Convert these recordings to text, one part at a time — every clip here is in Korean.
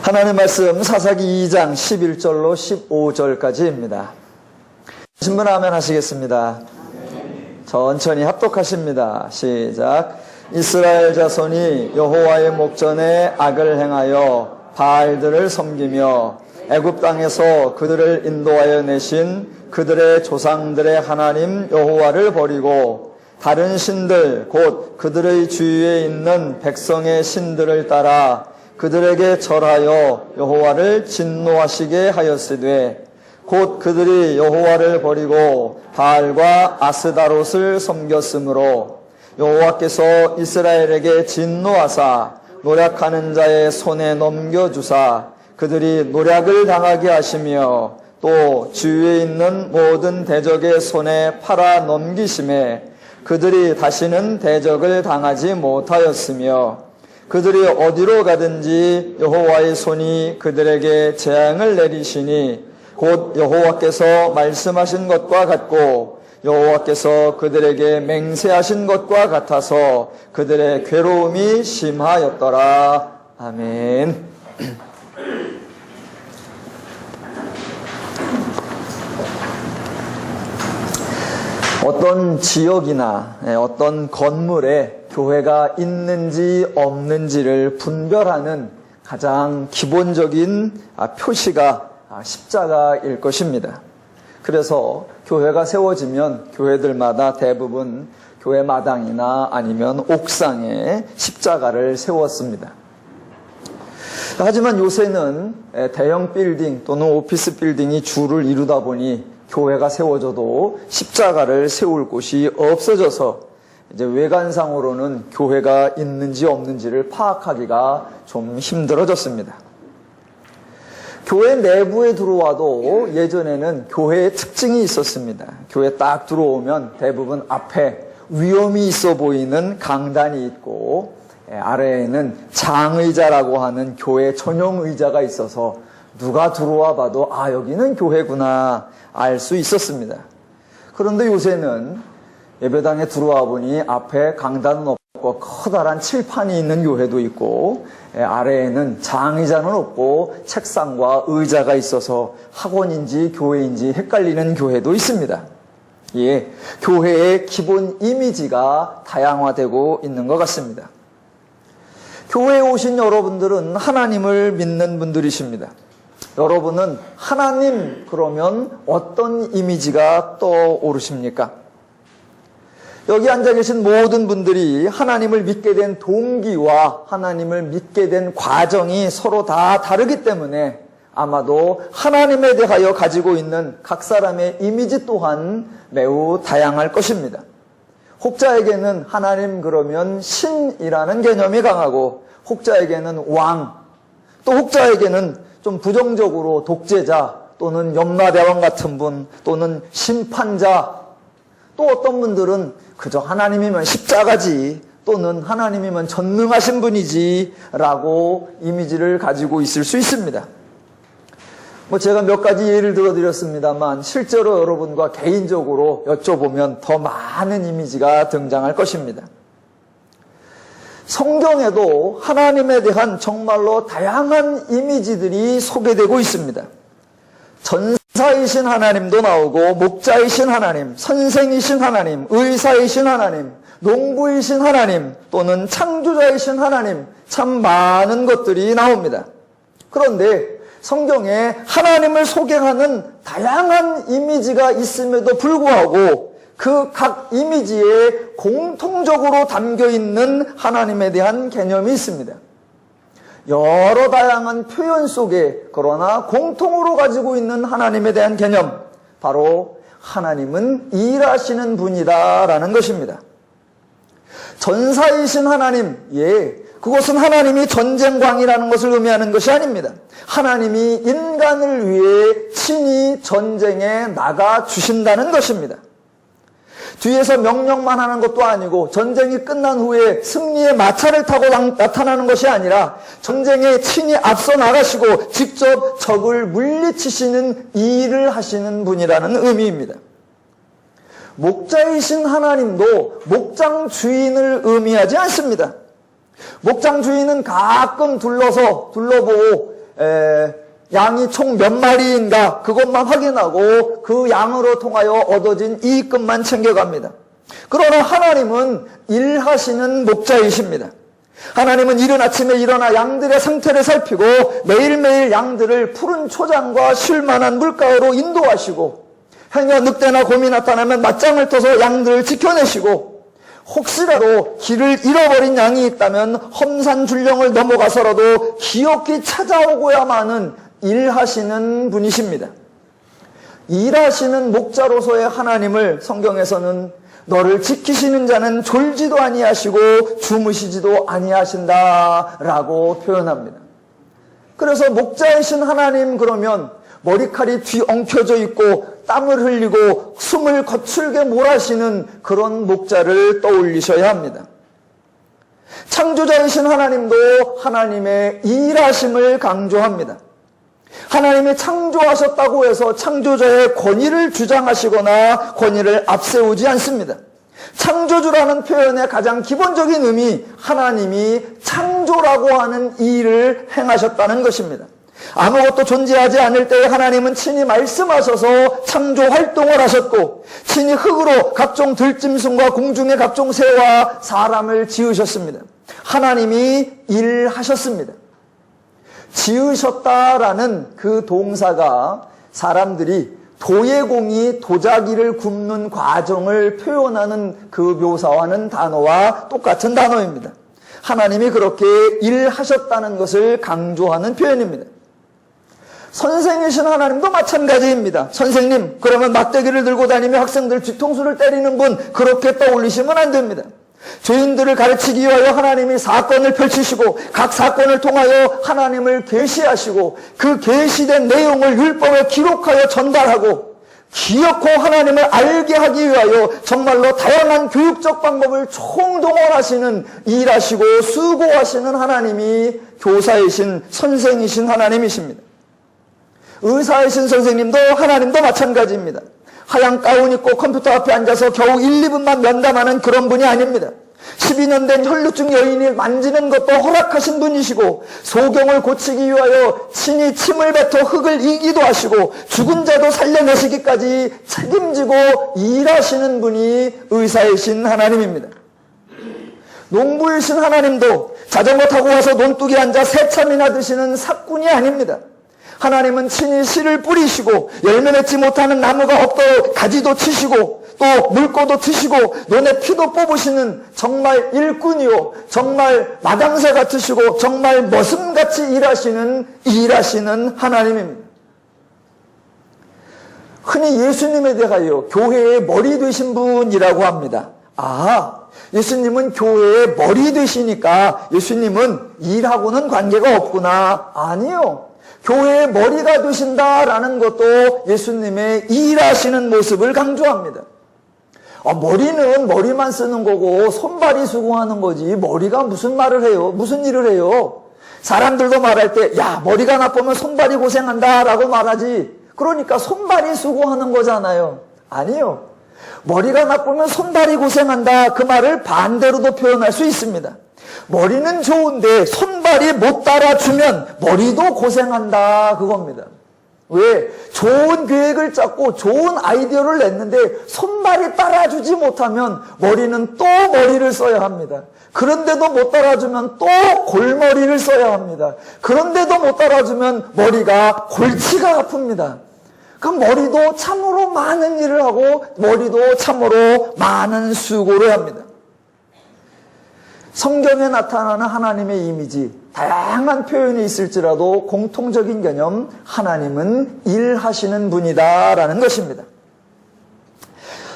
하나님 말씀 사사기 2장 11절로 15절까지입니다. 신분 아멘 하시겠습니다. 천천히 합독하십니다. 시작. 이스라엘 자손이 여호와의 목전에 악을 행하여 바알들을 섬기며 애굽 땅에서 그들을 인도하여 내신 그들의 조상들의 하나님 여호와를 버리고 다른 신들 곧 그들의 주위에 있는 백성의 신들을 따라 그들에게 절하여 여호와를 진노하시게 하였으되 곧 그들이 여호와를 버리고 바알과 아스다롯을 섬겼으므로 여호와께서 이스라엘에게 진노하사 노략하는 자의 손에 넘겨주사 그들이 노략을 당하게 하시며 또 주위에 있는 모든 대적의 손에 팔아 넘기심에 그들이 다시는 대적을 당하지 못하였으며 그들이 어디로 가든지 여호와의 손이 그들에게 재앙을 내리시니 곧 여호와께서 말씀하신 것과 같고 여호와께서 그들에게 맹세하신 것과 같아서 그들의 괴로움이 심하였더라. 아멘. 어떤 지역이나 어떤 건물에 교회가 있는지 없는지를 분별하는 가장 기본적인 표시가 십자가일 것입니다. 그래서 교회가 세워지면 교회들마다 대부분 교회 마당이나 아니면 옥상에 십자가를 세웠습니다. 하지만 요새는 대형 빌딩 또는 오피스 빌딩이 줄을 이루다 보니 교회가 세워져도 십자가를 세울 곳이 없어져서 이제 외관상으로는 교회가 있는지 없는지를 파악하기가 좀 힘들어졌습니다. 교회 내부에 들어와도 예전에는 교회의 특징이 있었습니다. 교회 딱 들어오면 대부분 앞에 위엄이 있어 보이는 강단이 있고 아래에는 장의자라고 하는 교회 전용 의자가 있어서 누가 들어와 봐도 여기는 교회구나 알 수 있었습니다. 그런데 요새는 예배당에 들어와 보니 앞에 강단은 없고 커다란 칠판이 있는 교회도 있고 아래에는 장의자는 없고 책상과 의자가 있어서 학원인지 교회인지 헷갈리는 교회도 있습니다. 예, 교회의 기본 이미지가 다양화되고 있는 것 같습니다. 교회에 오신 여러분들은 하나님을 믿는 분들이십니다. 여러분은 하나님 그러면 어떤 이미지가 떠오르십니까? 여기 앉아 계신 모든 분들이 하나님을 믿게 된 동기와 하나님을 믿게 된 과정이 서로 다 다르기 때문에 아마도 하나님에 대하여 가지고 있는 각 사람의 이미지 또한 매우 다양할 것입니다. 혹자에게는 하나님 그러면 신이라는 개념이 강하고 혹자에게는 왕, 또 혹자에게는 좀 부정적으로 독재자 또는 염라대왕 같은 분 또는 심판자, 또 어떤 분들은 그저 하나님이면 십자가지 또는 하나님이면 전능하신 분이지 라고 이미지를 가지고 있을 수 있습니다. 제가 몇 가지 예를 들어드렸습니다만 실제로 여러분과 개인적으로 여쭤보면 더 많은 이미지가 등장할 것입니다. 성경에도 하나님에 대한 정말로 다양한 이미지들이 소개되고 있습니다. 전사이신 하나님도 나오고 목자이신 하나님, 선생이신 하나님, 의사이신 하나님, 농부이신 하나님 또는 창조자이신 하나님, 참 많은 것들이 나옵니다. 그런데 성경에 하나님을 소개하는 다양한 이미지가 있음에도 불구하고 그 각 이미지에 공통적으로 담겨있는 하나님에 대한 개념이 있습니다. 여러 다양한 표현 속에 그러나 공통으로 가지고 있는 하나님에 대한 개념, 바로 하나님은 일하시는 분이다라는 것입니다. 전사이신 하나님, 그것은 하나님이 전쟁광이라는 것을 의미하는 것이 아닙니다. 하나님이 인간을 위해 친히 전쟁에 나가 주신다는 것입니다. 뒤에서 명령만 하는 것도 아니고 전쟁이 끝난 후에 승리의 마차를 타고 나타나는 것이 아니라 전쟁에 친히 앞서 나가시고 직접 적을 물리치시는 일을 하시는 분이라는 의미입니다. 목자이신 하나님도 목장 주인을 의미하지 않습니다. 목장 주인은 가끔 둘러보고 양이 총 몇 마리인가 그것만 확인하고 그 양으로 통하여 얻어진 이익금만 챙겨갑니다. 그러나 하나님은 일하시는 목자이십니다. 하나님은 이른 아침에 일어나 양들의 상태를 살피고 매일매일 양들을 푸른 초장과 쉴만한 물가로 인도하시고 행여 늑대나 곰이 나타나면 맞짱을 떠서 양들을 지켜내시고 혹시라도 길을 잃어버린 양이 있다면 험산 줄령을 넘어가서라도 기어이 찾아오고야만은 일하시는 분이십니다. 일하시는 목자로서의 하나님을 성경에서는 너를 지키시는 자는 졸지도 아니하시고 주무시지도 아니하신다라고 표현합니다. 그래서 목자이신 하나님 그러면 머리칼이 뒤엉켜져 있고 땀을 흘리고 숨을 거칠게 몰아쉬는 그런 목자를 떠올리셔야 합니다. 창조자이신 하나님도 하나님의 일하심을 강조합니다. 하나님이 창조하셨다고 해서 창조자의 권위를 주장하시거나 권위를 앞세우지 않습니다. 창조주라는 표현의 가장 기본적인 의미, 하나님이 창조라고 하는 일을 행하셨다는 것입니다. 아무것도 존재하지 않을 때에 하나님은 친히 말씀하셔서 창조 활동을 하셨고 친히 흙으로 각종 들짐승과 공중의 각종 새와 사람을 지으셨습니다. 하나님이 일하셨습니다. 지으셨다라는 그 동사가 사람들이 도예공이 도자기를 굽는 과정을 표현하는 그 묘사하는 단어와 똑같은 단어입니다. 하나님이 그렇게 일하셨다는 것을 강조하는 표현입니다. 선생이신 하나님도 마찬가지입니다. 선생님, 그러면 막대기를 들고 다니며 학생들 뒤통수를 때리는 분, 그렇게 떠올리시면 안 됩니다. 죄인들을 가르치기 위하여 하나님이 사건을 펼치시고 각 사건을 통하여 하나님을 계시하시고 그 계시된 내용을 율법에 기록하여 전달하고 기어코 하나님을 알게 하기 위하여 정말로 다양한 교육적 방법을 총동원하시는 일하시고 수고하시는 하나님이 교사이신 선생이신 하나님이십니다. 의사이신 선생님도 하나님도 마찬가지입니다. 하얀 가운 입고 컴퓨터 앞에 앉아서 겨우 1, 2분만 면담하는 그런 분이 아닙니다. 12년 된 혈루증 여인이 만지는 것도 허락하신 분이시고 소경을 고치기 위하여 친히 침을 뱉어 흙을 이기도 하시고 죽은 자도 살려내시기까지 책임지고 일하시는 분이 의사이신 하나님입니다. 농부이신 하나님도 자전거 타고 와서 논둑에 앉아 새참이나 드시는 삭군이 아닙니다. 하나님은 친히 씨를 뿌리시고 열매 맺지 못하는 나무가 없도록 가지도 치시고 또 물고도 드시고 논에 피도 뽑으시는 정말 일꾼이요 정말 마당새 같으시고 정말 머슴같이 일하시는 하나님입니다. 흔히 예수님에 대하여 교회의 머리 되신 분이라고 합니다. 예수님은 교회의 머리 되시니까 예수님은 일하고는 관계가 없구나. 아니요. 교회의 머리가 되신다라는 것도 예수님의 일하시는 모습을 강조합니다. 머리는 머리만 쓰는 거고 손발이 수고하는 거지 머리가 무슨 말을 해요? 무슨 일을 해요? 사람들도 말할 때 야 머리가 나쁘면 손발이 고생한다라고 말하지 그러니까 손발이 수고하는 거잖아요. 아니요. 머리가 나쁘면 손발이 고생한다 그 말을 반대로도 표현할 수 있습니다. 머리는 좋은데 손발이 못 따라주면 머리도 고생한다 그겁니다. 왜? 좋은 계획을 짰고 좋은 아이디어를 냈는데 손발이 따라주지 못하면 머리는 또 머리를 써야 합니다. 그런데도 못 따라주면 또 골머리를 써야 합니다. 그런데도 못 따라주면 머리가 골치가 아픕니다. 그럼 머리도 참으로 많은 일을 하고 머리도 참으로 많은 수고를 합니다. 성경에 나타나는 하나님의 이미지, 다양한 표현이 있을지라도 공통적인 개념, 하나님은 일하시는 분이다라는 것입니다.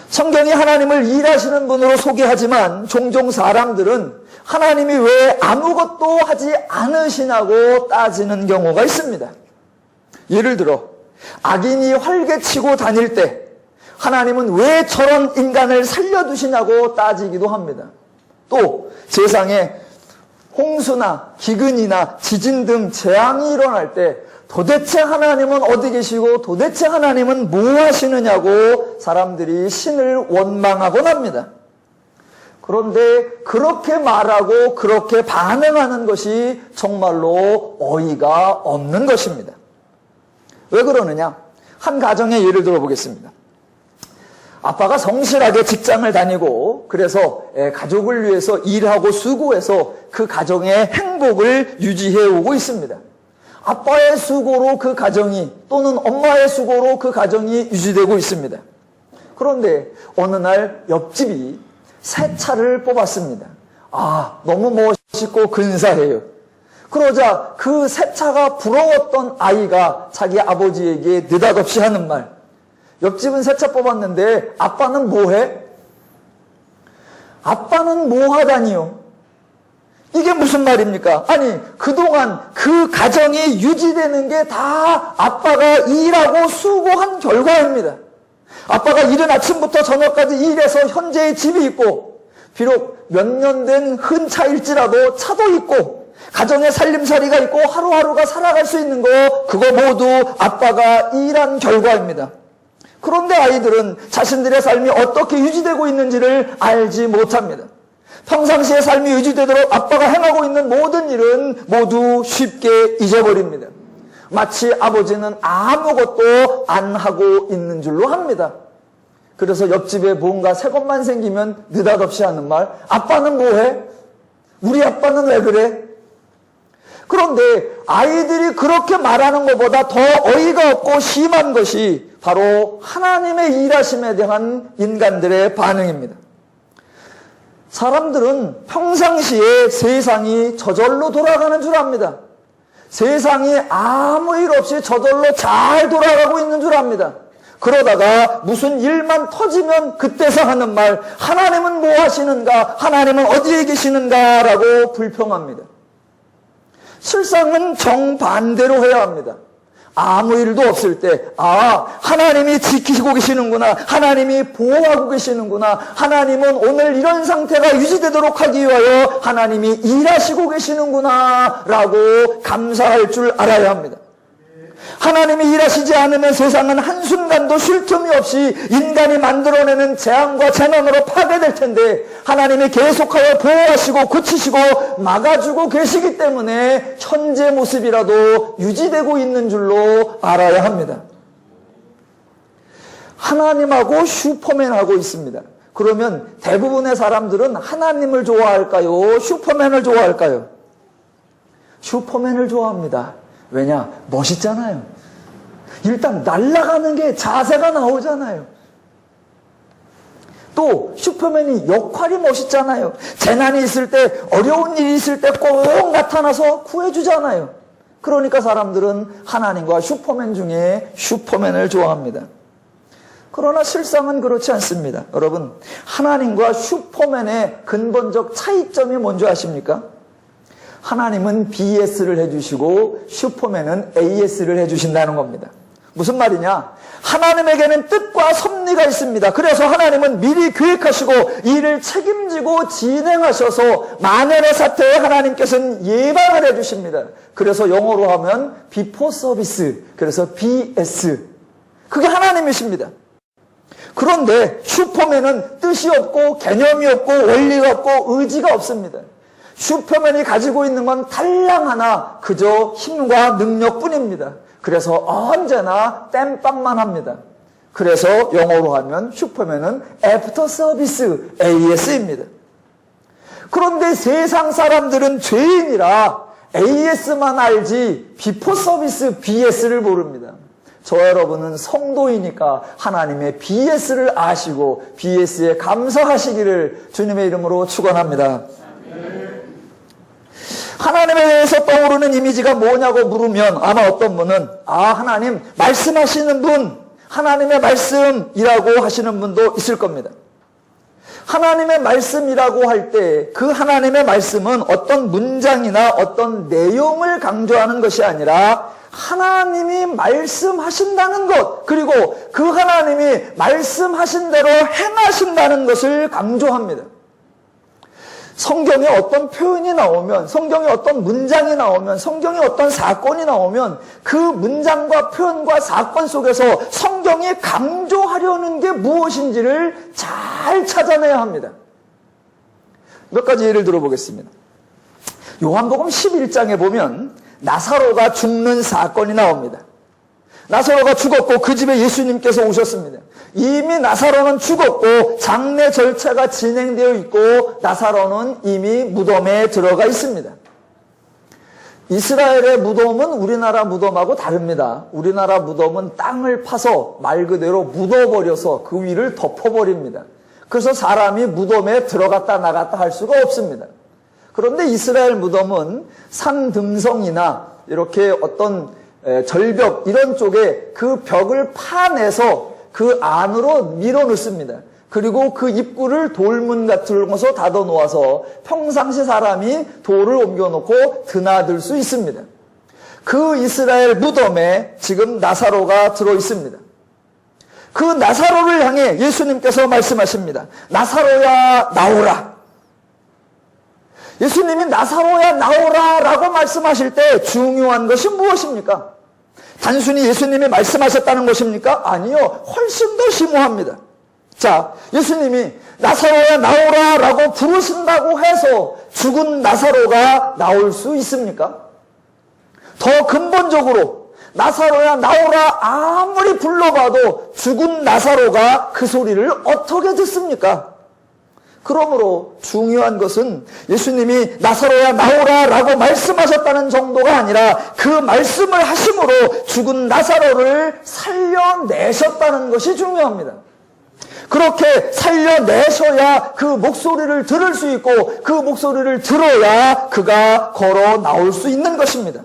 성경이 하나님을 일하시는 분으로 소개하지만 종종 사람들은 하나님이 왜 아무것도 하지 않으시냐고 따지는 경우가 있습니다. 예를 들어 악인이 활개치고 다닐 때 하나님은 왜 저런 인간을 살려두시냐고 따지기도 합니다. 또 세상에 홍수나 기근이나 지진 등 재앙이 일어날 때 도대체 하나님은 어디 계시고 도대체 하나님은 뭐 하시느냐고 사람들이 신을 원망하곤 합니다. 그런데 그렇게 말하고 그렇게 반응하는 것이 정말로 어이가 없는 것입니다. 왜 그러느냐? 한 가정의 예를 들어보겠습니다. 아빠가 성실하게 직장을 다니고 그래서 가족을 위해서 일하고 수고해서 그 가정의 행복을 유지해 오고 있습니다. 아빠의 수고로 그 가정이 또는 엄마의 수고로 그 가정이 유지되고 있습니다. 그런데 어느 날 옆집이 새 차를 뽑았습니다. 너무 멋있고 근사해요. 그러자 그 새 차가 부러웠던 아이가 자기 아버지에게 느닷없이 하는 말. 옆집은 새 차 뽑았는데 아빠는 뭐해? 아빠는 뭐 하다니요? 이게 무슨 말입니까? 아니, 그동안 그 가정이 유지되는 게 다 아빠가 일하고 수고한 결과입니다. 아빠가 이른 아침부터 저녁까지 일해서 현재의 집이 있고, 비록 몇 년 된 흔 차일지라도 차도 있고, 가정의 살림살이가 있고 하루하루가 살아갈 수 있는 거, 그거 모두 아빠가 일한 결과입니다. 그런데 아이들은 자신들의 삶이 어떻게 유지되고 있는지를 알지 못합니다. 평상시의 삶이 유지되도록 아빠가 행하고 있는 모든 일은 모두 쉽게 잊어버립니다. 마치 아버지는 아무것도 안 하고 있는 줄로 합니다. 그래서 옆집에 뭔가 새 것만 생기면 느닷없이 하는 말, 아빠는 뭐해? 우리 아빠는 왜 그래? 그런데 아이들이 그렇게 말하는 것보다 더 어이가 없고 심한 것이 바로 하나님의 일하심에 대한 인간들의 반응입니다. 사람들은 평상시에 세상이 저절로 돌아가는 줄 압니다. 세상이 아무 일 없이 저절로 잘 돌아가고 있는 줄 압니다. 그러다가 무슨 일만 터지면 그때서 하는 말, 하나님은 뭐 하시는가? 하나님은 어디에 계시는가? 라고 불평합니다. 실상은 정반대로 해야 합니다. 아무 일도 없을 때, 하나님이 지키고 계시는구나. 하나님이 보호하고 계시는구나. 하나님은 오늘 이런 상태가 유지되도록 하기 위하여 하나님이 일하시고 계시는구나. 라고 감사할 줄 알아야 합니다. 하나님이 일하시지 않으면 세상은 한순간도 쉴 틈이 없이 인간이 만들어내는 재앙과 재난으로 파괴될 텐데 하나님이 계속하여 보호하시고 고치시고 막아주고 계시기 때문에 현재 모습이라도 유지되고 있는 줄로 알아야 합니다. 하나님하고 슈퍼맨하고 있습니다. 그러면 대부분의 사람들은 하나님을 좋아할까요? 슈퍼맨을 좋아할까요? 슈퍼맨을 좋아합니다. 왜냐? 멋있잖아요. 일단 날아가는 게 자세가 나오잖아요. 또 슈퍼맨이 역할이 멋있잖아요. 재난이 있을 때, 어려운 일이 있을 때 꼭 나타나서 구해주잖아요. 그러니까 사람들은 하나님과 슈퍼맨 중에 슈퍼맨을 좋아합니다. 그러나 실상은 그렇지 않습니다. 여러분, 하나님과 슈퍼맨의 근본적 차이점이 뭔지 아십니까? 하나님은 BS를 해주시고 슈퍼맨은 AS를 해주신다는 겁니다. 무슨 말이냐? 하나님에게는 뜻과 섭리가 있습니다. 그래서 하나님은 미리 계획하시고 일을 책임지고 진행하셔서 만연의 사태에 하나님께서는 예방을 해주십니다. 그래서 영어로 하면 Before Service, 그래서 BS. 그게 하나님이십니다. 그런데 슈퍼맨은 뜻이 없고 개념이 없고 원리가 없고 의지가 없습니다. 슈퍼맨이 가지고 있는 건 달랑 하나, 그저 힘과 능력뿐입니다. 그래서 언제나 땜빵만 합니다. 그래서 영어로 하면 슈퍼맨은 After Service AS입니다. 그런데 세상 사람들은 죄인이라 AS만 알지 Before Service BS를 모릅니다. 저 여러분은 성도이니까 하나님의 BS를 아시고 BS에 감사하시기를 주님의 이름으로 축원합니다. 하나님에 대해서 떠오르는 이미지가 뭐냐고 물으면 아마 어떤 분은 하나님 말씀하시는 분, 하나님의 말씀이라고 하시는 분도 있을 겁니다. 하나님의 말씀이라고 할 때 그 하나님의 말씀은 어떤 문장이나 어떤 내용을 강조하는 것이 아니라 하나님이 말씀하신다는 것, 그리고 그 하나님이 말씀하신 대로 행하신다는 것을 강조합니다. 성경에 어떤 표현이 나오면, 성경에 어떤 문장이 나오면, 성경에 어떤 사건이 나오면 그 문장과 표현과 사건 속에서 성경이 강조하려는 게 무엇인지를 잘 찾아내야 합니다. 몇 가지 예를 들어보겠습니다. 요한복음 11장에 보면 나사로가 죽는 사건이 나옵니다. 나사로가 죽었고 그 집에 예수님께서 오셨습니다. 이미 나사로는 죽었고 장례 절차가 진행되어 있고 나사로는 이미 무덤에 들어가 있습니다. 이스라엘의 무덤은 우리나라 무덤하고 다릅니다. 우리나라 무덤은 땅을 파서 말 그대로 묻어버려서 그 위를 덮어버립니다. 그래서 사람이 무덤에 들어갔다 나갔다 할 수가 없습니다. 그런데 이스라엘 무덤은 산 등성이나 이렇게 어떤 절벽 이런 쪽에 그 벽을 파내서 그 안으로 밀어 넣습니다. 그리고 그 입구를 돌문 같은 것으로 닫아 놓아서 평상시 사람이 돌을 옮겨 놓고 드나들 수 있습니다. 그 이스라엘 무덤에 지금 나사로가 들어 있습니다. 그 나사로를 향해 예수님께서 말씀하십니다. 나사로야 나오라. 예수님이 나사로야 나오라 라고 말씀하실 때 중요한 것이 무엇입니까? 단순히 예수님이 말씀하셨다는 것입니까? 아니요. 훨씬 더 심오합니다. 자, 예수님이 나사로야 나오라 라고 부르신다고 해서 죽은 나사로가 나올 수 있습니까? 더 근본적으로 나사로야 나오라 아무리 불러봐도 죽은 나사로가 그 소리를 어떻게 듣습니까? 그러므로 중요한 것은 예수님이 나사로야 나오라 라고 말씀하셨다는 정도가 아니라 그 말씀을 하심으로 죽은 나사로를 살려내셨다는 것이 중요합니다. 그렇게 살려내셔야 그 목소리를 들을 수 있고 그 목소리를 들어야 그가 걸어 나올 수 있는 것입니다.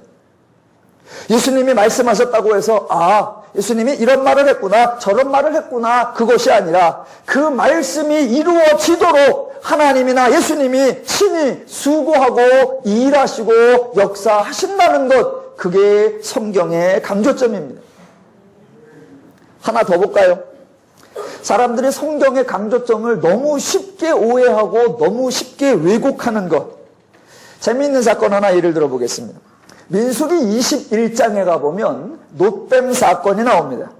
예수님이 말씀하셨다고 해서 예수님이 이런 말을 했구나 저런 말을 했구나 그것이 아니라 그 말씀이 이루어지도록 하나님이나 예수님이 친히 수고하고 일하시고 역사하신다는 것, 그게 성경의 강조점입니다. 하나 더 볼까요? 사람들이 성경의 강조점을 너무 쉽게 오해하고 너무 쉽게 왜곡하는 것. 재미있는 사건 하나 예를 들어보겠습니다. 민수기 21장에 가보면 놋뱀 사건이 나옵니다.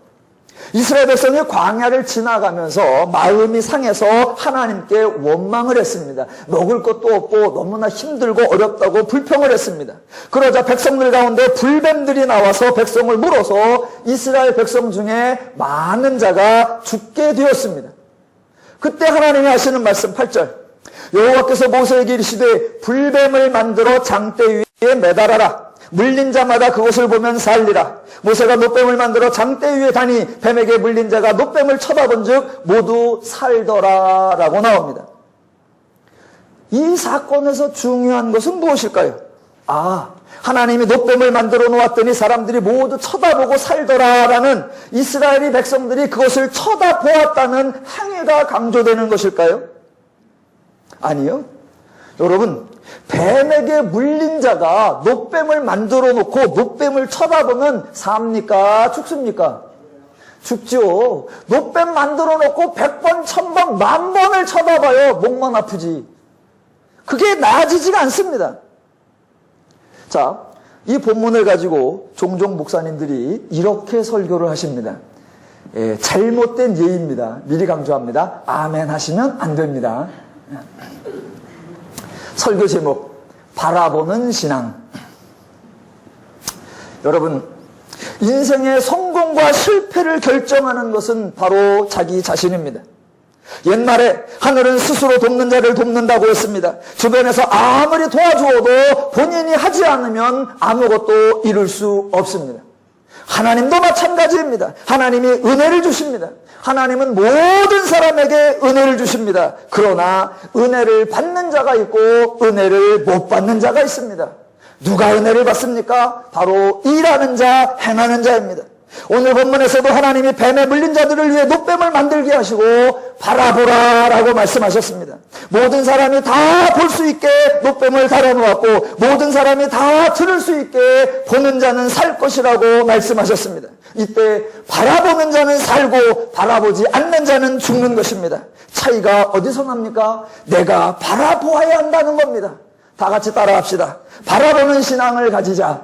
이스라엘 백성이 광야를 지나가면서 마음이 상해서 하나님께 원망을 했습니다. 먹을 것도 없고 너무나 힘들고 어렵다고 불평을 했습니다. 그러자 백성들 가운데 불뱀들이 나와서 백성을 물어서 이스라엘 백성 중에 많은 자가 죽게 되었습니다. 그때 하나님이 하시는 말씀 8절, 여호와께서 모세에게 이르시되 불뱀을 만들어 장대 위에 매달아라. 물린 자마다 그것을 보면 살리라. 모세가 놋뱀을 만들어 장대 위에 다니 뱀에게 물린 자가 놋뱀을 쳐다본 즉 모두 살더라 라고 나옵니다. 이 사건에서 중요한 것은 무엇일까요? 하나님이 놋뱀을 만들어 놓았더니 사람들이 모두 쳐다보고 살더라 라는 이스라엘의 백성들이 그것을 쳐다보았다는 행위가 강조되는 것일까요? 아니요. 여러분, 뱀에게 물린 자가 놋뱀을 만들어 놓고 놋뱀을 쳐다보면 삽니까? 죽습니까? 죽죠. 놋뱀 만들어 놓고 100번, 1000번, 10,000번을 쳐다봐요. 목만 아프지. 그게 나아지지가 않습니다. 자, 이 본문을 가지고 종종 목사님들이 이렇게 설교를 하십니다. 잘못된 예입니다. 미리 강조합니다. 아멘 하시면 안 됩니다. 설교 제목, 바라보는 신앙. 여러분, 인생의 성공과 실패를 결정하는 것은 바로 자기 자신입니다. 옛날에 하늘은 스스로 돕는 자를 돕는다고 했습니다. 주변에서 아무리 도와주어도 본인이 하지 않으면 아무것도 이룰 수 없습니다. 하나님도 마찬가지입니다. 하나님이 은혜를 주십니다. 하나님은 모든 사람에게 은혜를 주십니다. 그러나 은혜를 받는 자가 있고 은혜를 못 받는 자가 있습니다. 누가 은혜를 받습니까? 바로 일하는 자, 행하는 자입니다. 오늘 본문에서도 하나님이 뱀에 물린 자들을 위해 놋뱀을 만들게 하시고 바라보라 라고 말씀하셨습니다. 모든 사람이 다 볼 수 있게 놋뱀을 달아놓았고 모든 사람이 다 들을 수 있게 보는 자는 살 것이라고 말씀하셨습니다. 이때 바라보는 자는 살고 바라보지 않는 자는 죽는 것입니다. 차이가 어디서 납니까? 내가 바라보아야 한다는 겁니다. 다 같이 따라합시다. 바라보는 신앙을 가지자.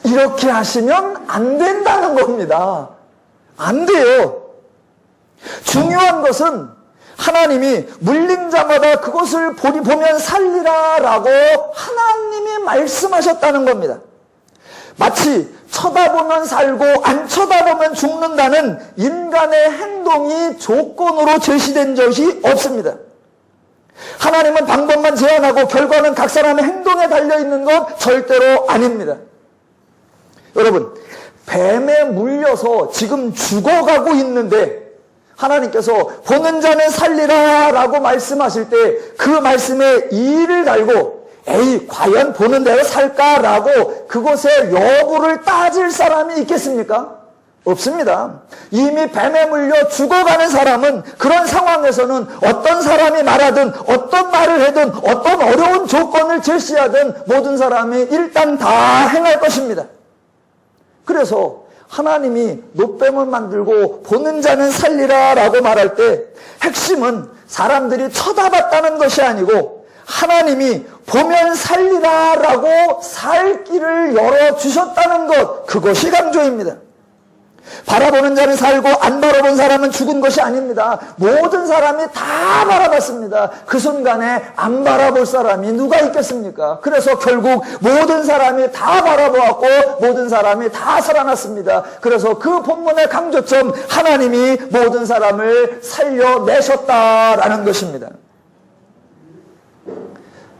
이렇게 하시면 안 된다는 겁니다. 안 돼요. 중요한 것은 하나님이 물린 자마다 그것을 보면 살리라 라고 하나님이 말씀하셨다는 겁니다. 마치 쳐다보면 살고 안 쳐다보면 죽는다는 인간의 행동이 조건으로 제시된 것이 없습니다. 하나님은 방법만 제안하고 결과는 각 사람의 행동에 달려있는 것 절대로 아닙니다. 여러분, 뱀에 물려서 지금 죽어가고 있는데 하나님께서 보는 자는 살리라 라고 말씀하실 때 그 말씀에 이의를 달고 에이 과연 보는 대로 살까라고 그것의 여부를 따질 사람이 있겠습니까? 없습니다. 이미 뱀에 물려 죽어가는 사람은 그런 상황에서는 어떤 사람이 말하든 어떤 말을 하든 어떤 어려운 조건을 제시하든 모든 사람이 일단 다 행할 것입니다. 그래서 하나님이 노뱀을 만들고 보는 자는 살리라 라고 말할 때 핵심은 사람들이 쳐다봤다는 것이 아니고 하나님이 보면 살리라 라고 살 길을 열어주셨다는 것, 그것이 강조입니다. 바라보는 자는 살고 안 바라본 사람은 죽은 것이 아닙니다. 모든 사람이 다 바라봤습니다. 그 순간에 안 바라볼 사람이 누가 있겠습니까? 그래서 결국 모든 사람이 다 바라보았고 모든 사람이 다 살아났습니다. 그래서 그 본문의 강조점, 하나님이 모든 사람을 살려내셨다라는 것입니다.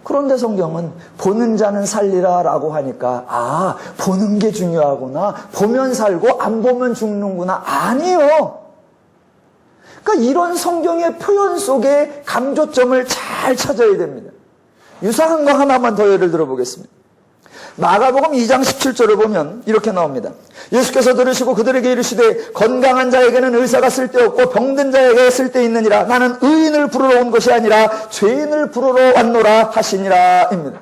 그런데 성경은 보는 자는 살리라 라고 하니까 보는 게 중요하구나, 보면 살고 안 보면 죽는구나. 아니요. 그러니까 이런 성경의 표현 속에 강조점을 잘 찾아야 됩니다. 유사한 거 하나만 더 예를 들어보겠습니다. 마가복음 2장 17절을 보면 이렇게 나옵니다. 예수께서 들으시고 그들에게 이르시되 건강한 자에게는 의사가 쓸데없고 병든 자에게 쓸데있느니라. 나는 의인을 부르러 온 것이 아니라 죄인을 부르러 왔노라 하시니라 입니다.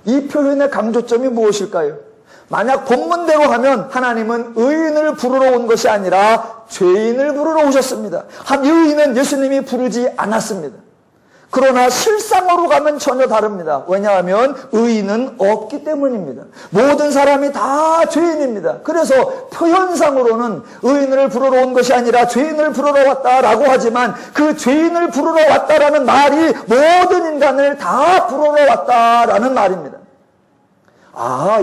이 표현의 강조점이 무엇일까요? 만약 본문대로 하면 하나님은 의인을 부르러 온 것이 아니라 죄인을 부르러 오셨습니다. 한 의인은 예수님이 부르지 않았습니다. 그러나 실상으로 가면 전혀 다릅니다. 왜냐하면 의인은 없기 때문입니다. 모든 사람이 다 죄인입니다. 그래서 표현상으로는 의인을 부르러 온 것이 아니라 죄인을 부르러 왔다라고 하지만 그 죄인을 부르러 왔다라는 말이 모든 인간을 다 부르러 왔다라는 말입니다.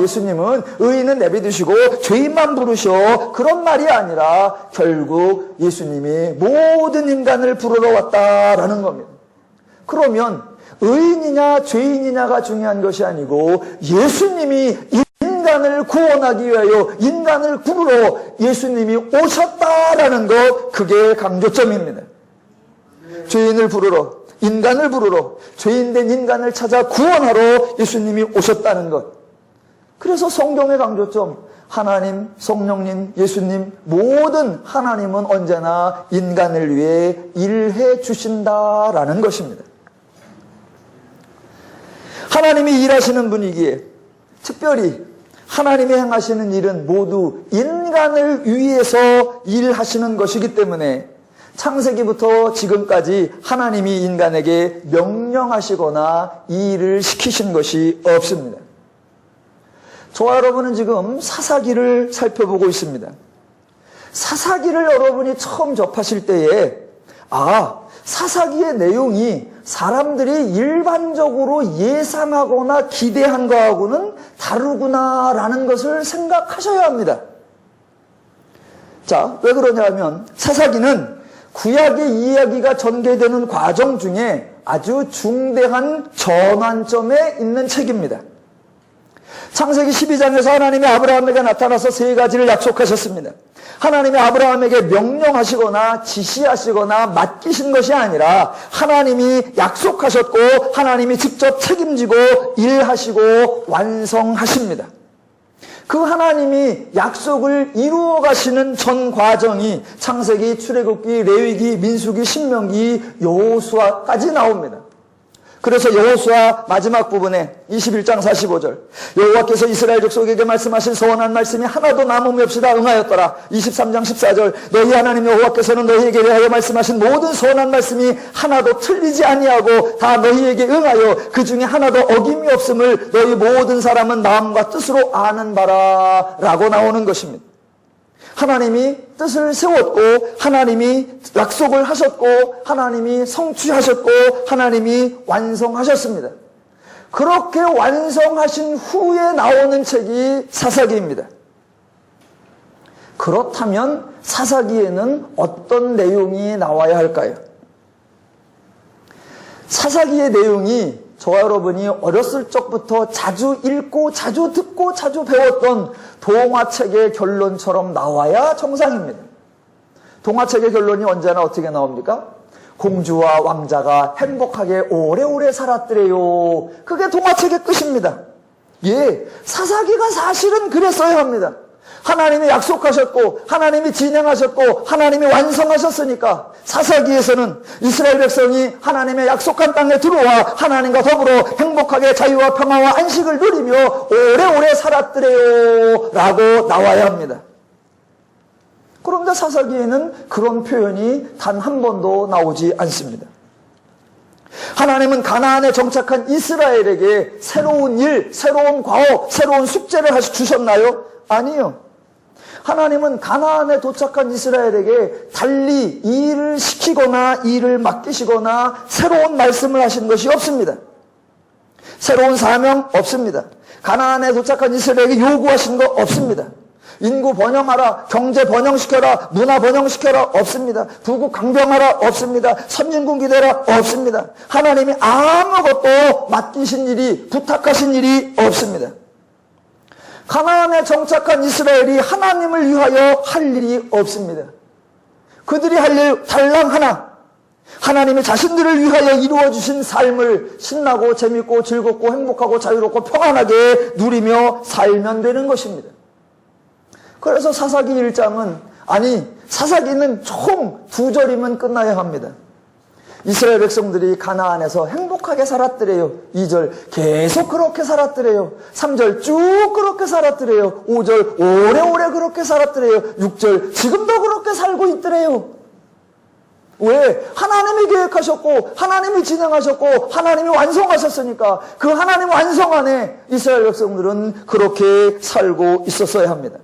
예수님은 의인은 내비두시고 죄인만 부르셔, 그런 말이 아니라 결국 예수님이 모든 인간을 부르러 왔다라는 겁니다. 그러면 의인이냐 죄인이냐가 중요한 것이 아니고 예수님이 인간을 구원하기 위하여 인간을 부르러 예수님이 오셨다라는 것, 그게 강조점입니다. 죄인을 부르러, 인간을 부르러, 죄인된 인간을 찾아 구원하러 예수님이 오셨다는 것. 그래서 성경의 강조점, 하나님, 성령님, 예수님, 모든 하나님은 언제나 인간을 위해 일해 주신다라는 것입니다. 하나님이 일하시는 분이기에 특별히 하나님이 행하시는 일은 모두 인간을 위해서 일하시는 것이기 때문에 창세기부터 지금까지 하나님이 인간에게 명령하시거나 이 일을 시키신 것이 없습니다. 저와 여러분은 지금 사사기를 살펴보고 있습니다. 사사기를 여러분이 처음 접하실 때에 사사기의 내용이 사람들이 일반적으로 예상하거나 기대한 거하고는 다르구나라는 것을 생각하셔야 합니다. 자, 왜 그러냐면 사사기는 구약의 이야기가 전개되는 과정 중에 아주 중대한 전환점에 있는 책입니다. 창세기 12장에서 하나님이 아브라함에게 나타나서 세 가지를 약속하셨습니다. 하나님이 아브라함에게 명령하시거나 지시하시거나 맡기신 것이 아니라 하나님이 약속하셨고 하나님이 직접 책임지고 일하시고 완성하십니다. 그 하나님이 약속을 이루어 가시는 전 과정이 창세기, 출애굽기, 레위기, 민수기, 신명기, 여호수아까지 나옵니다. 그래서 여호수아 마지막 부분에 21장 45절, 여호와께서 이스라엘 족속에게 말씀하신 서원한 말씀이 하나도 남음이 없이 다 응하였더라. 23장 14절, 너희 하나님 여호와께서는 너희에게 대하여 말씀하신 모든 서원한 말씀이 하나도 틀리지 아니하고 다 너희에게 응하여 그 중에 하나도 어김이 없음을 너희 모든 사람은 마음과 뜻으로 아는 바라 라고 나오는 것입니다. 하나님이 뜻을 세웠고 하나님이 약속을 하셨고 하나님이 성취하셨고 하나님이 완성하셨습니다. 그렇게 완성하신 후에 나오는 책이 사사기입니다. 그렇다면 사사기에는 어떤 내용이 나와야 할까요? 사사기의 내용이 저와 여러분이 어렸을 적부터 자주 읽고 자주 듣고 자주 배웠던 동화책의 결론처럼 나와야 정상입니다. 동화책의 결론이 언제나 어떻게 나옵니까? 공주와 왕자가 행복하게 오래오래 살았더래요. 그게 동화책의 끝입니다. 예, 사사기가 사실은 그랬어야 합니다. 하나님이 약속하셨고 하나님이 진행하셨고 하나님이 완성하셨으니까 사사기에서는 이스라엘 백성이 하나님의 약속한 땅에 들어와 하나님과 더불어 행복하게 자유와 평화와 안식을 누리며 오래오래 살았더래요 라고 나와야 합니다. 그런데 사사기에는 그런 표현이 단 한 번도 나오지 않습니다. 하나님은 가나안에 정착한 이스라엘에게 새로운 일, 새로운 과업, 새로운 숙제를 주셨나요? 아니요. 하나님은 가나안에 도착한 이스라엘에게 달리 일을 시키거나 일을 맡기시거나 새로운 말씀을 하신 것이 없습니다. 새로운 사명 없습니다. 가나안에 도착한 이스라엘에게 요구하신 거 없습니다. 인구 번영하라, 경제 번영시켜라, 문화 번영시켜라 없습니다. 부국 강병하라 없습니다. 선진국 기대라 없습니다. 하나님이 아무것도 맡기신 일이, 부탁하신 일이 없습니다. 가나안에 정착한 이스라엘이 하나님을 위하여 할 일이 없습니다. 그들이 할 일 달랑 하나, 하나님이 자신들을 위하여 이루어주신 삶을 신나고 재밌고 즐겁고 행복하고 자유롭고 평안하게 누리며 살면 되는 것입니다. 그래서 사사기 1장은 사사기는 총 2절이면 끝나야 합니다. 이스라엘 백성들이 가나안에서 행복하게 살았더래요. 2절 계속 그렇게 살았더래요. 3절 쭉 그렇게 살았더래요. 5절 오래오래 그렇게 살았더래요. 6절 지금도 그렇게 살고 있더래요. 왜? 하나님이 계획하셨고 하나님이 진행하셨고 하나님이 완성하셨으니까 그 하나님 완성 안에 이스라엘 백성들은 그렇게 살고 있었어야 합니다.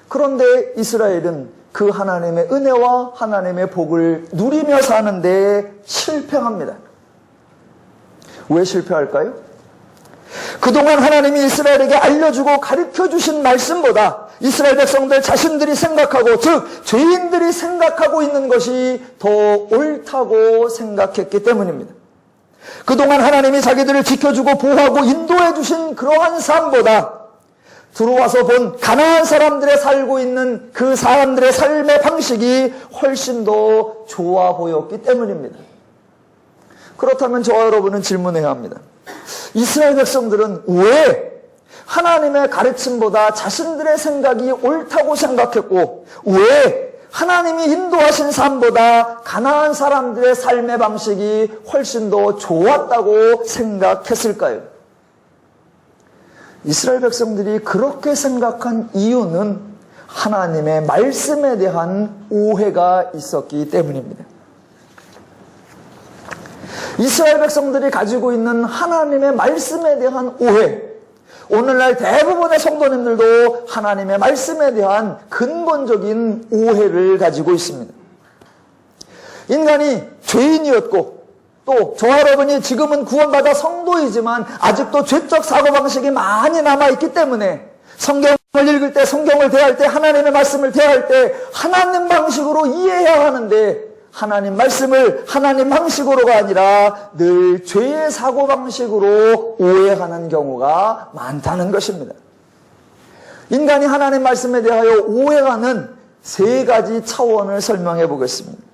그런데 이스라엘은 그 하나님의 은혜와 하나님의 복을 누리며 사는데 실패합니다. 왜 실패할까요? 그동안 하나님이 이스라엘에게 알려주고 가르쳐주신 말씀보다 이스라엘 백성들 자신들이 생각하고 즉 죄인들이 생각하고 있는 것이 더 옳다고 생각했기 때문입니다. 그동안 하나님이 자기들을 지켜주고 보호하고 인도해 주신 그러한 삶보다 들어와서 본 가나안 사람들의 살고 있는 그 사람들의 삶의 방식이 훨씬 더 좋아 보였기 때문입니다. 그렇다면 저와 여러분은 질문해야 합니다. 이스라엘 백성들은 왜 하나님의 가르침보다 자신들의 생각이 옳다고 생각했고 왜 하나님이 인도하신 삶보다 가나안 사람들의 삶의 방식이 훨씬 더 좋았다고 생각했을까요? 이스라엘 백성들이 그렇게 생각한 이유는 하나님의 말씀에 대한 오해가 있었기 때문입니다. 이스라엘 백성들이 가지고 있는 하나님의 말씀에 대한 오해, 오늘날 대부분의 성도님들도 하나님의 말씀에 대한 근본적인 오해를 가지고 있습니다. 인간이 죄인이었고 또 저와 여러분이 지금은 구원받아 성도이지만 아직도 죄적 사고방식이 많이 남아있기 때문에 성경을 읽을 때, 성경을 대할 때, 하나님의 말씀을 대할 때 하나님 방식으로 이해해야 하는데 하나님 말씀을 하나님 방식으로가 아니라 늘 죄의 사고방식으로 오해하는 경우가 많다는 것입니다. 인간이 하나님 말씀에 대하여 오해하는 3가지 차원을 설명해 보겠습니다.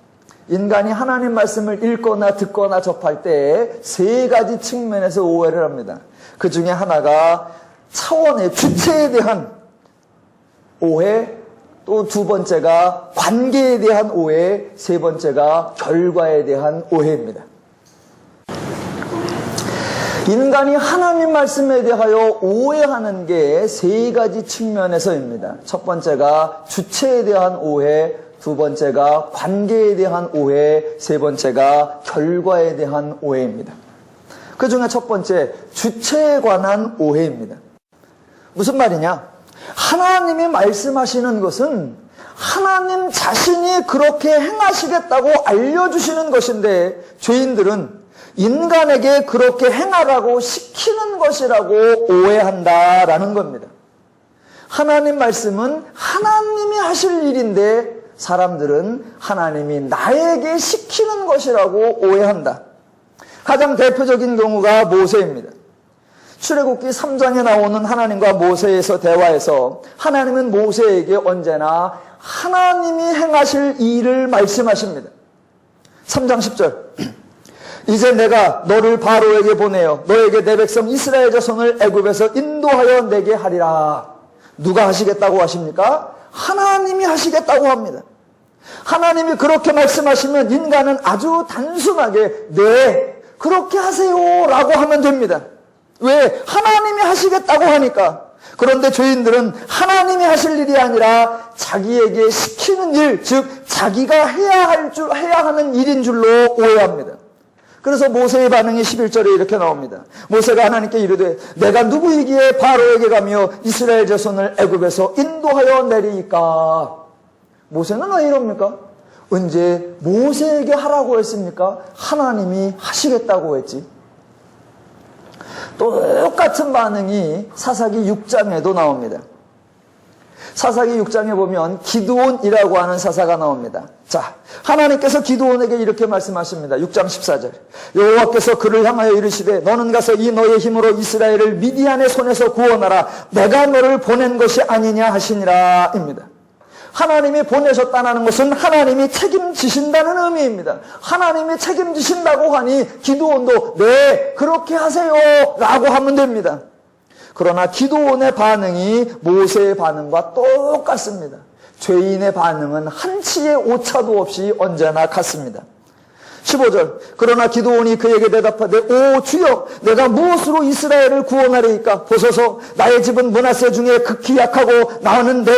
인간이 하나님 말씀을 읽거나 듣거나 접할 때 3가지 측면에서 오해를 합니다. 그 중에 하나가 차원의 주체에 대한 오해, 또 2번째가 관계에 대한 오해, 3번째가 결과에 대한 오해입니다. 인간이 하나님 말씀에 대하여 오해하는 게 3가지 측면에서입니다. 첫 번째가 주체에 대한 오해, 2번째가 관계에 대한 오해, 3번째가 결과에 대한 오해입니다. 그 중에 첫 번째, 주체에 관한 오해입니다. 무슨 말이냐? 하나님이 말씀하시는 것은 하나님 자신이 그렇게 행하시겠다고 알려주시는 것인데, 죄인들은 인간에게 그렇게 행하라고 시키는 것이라고 오해한다라는 겁니다. 하나님 말씀은 하나님이 하실 일인데 사람들은 하나님이 나에게 시키는 것이라고 오해한다. 가장 대표적인 경우가 모세입니다. 출애굽기 3장에 나오는 하나님과 모세에서 대화에서 하나님은 모세에게 언제나 하나님이 행하실 일을 말씀하십니다. 3장 10절. 이제 내가 너를 바로에게 보내어 너에게 내 백성 이스라엘 자손을 애굽에서 인도하여 내게 하리라. 누가 하시겠다고 하십니까? 하나님이 하시겠다고 합니다. 하나님이 그렇게 말씀하시면 인간은 아주 단순하게 네, 그렇게 하세요 라고 하면 됩니다. 왜? 하나님이 하시겠다고 하니까. 그런데 죄인들은 하나님이 하실 일이 아니라 자기에게 시키는 일, 즉 자기가 해야 하는 일인 줄로 오해합니다. 그래서 모세의 반응이 11절에 이렇게 나옵니다. 모세가 하나님께 이르되 내가 누구이기에 바로에게 가며 이스라엘 자손을 애굽에서 인도하여 내리이까. 모세는 왜 이럽니까? 언제 모세에게 하라고 했습니까? 하나님이 하시겠다고 했지. 똑같은 반응이 사사기 6장에도 나옵니다. 사사기 6장에 보면 기드온이라고 하는 사사가 나옵니다. 자, 하나님께서 기드온에게 이렇게 말씀하십니다. 6장 14절. 여호와께서 그를 향하여 이르시되 너는 가서 이 너의 힘으로 이스라엘을 미디안의 손에서 구원하라. 내가 너를 보낸 것이 아니냐 하시니라 입니다. 하나님이 보내셨다는 것은 하나님이 책임지신다는 의미입니다. 하나님이 책임지신다고 하니 기드온도 네, 그렇게 하세요 라고 하면 됩니다. 그러나 기드온의 반응이 모세의 반응과 똑같습니다. 죄인의 반응은 한치의 오차도 없이 언제나 같습니다. 15절. 그러나 기드온이 그에게 대답하되 오 주여 내가 무엇으로 이스라엘을 구원하리이까. 보소서 나의 집은 므낫세 중에 극히 약하고 나는 내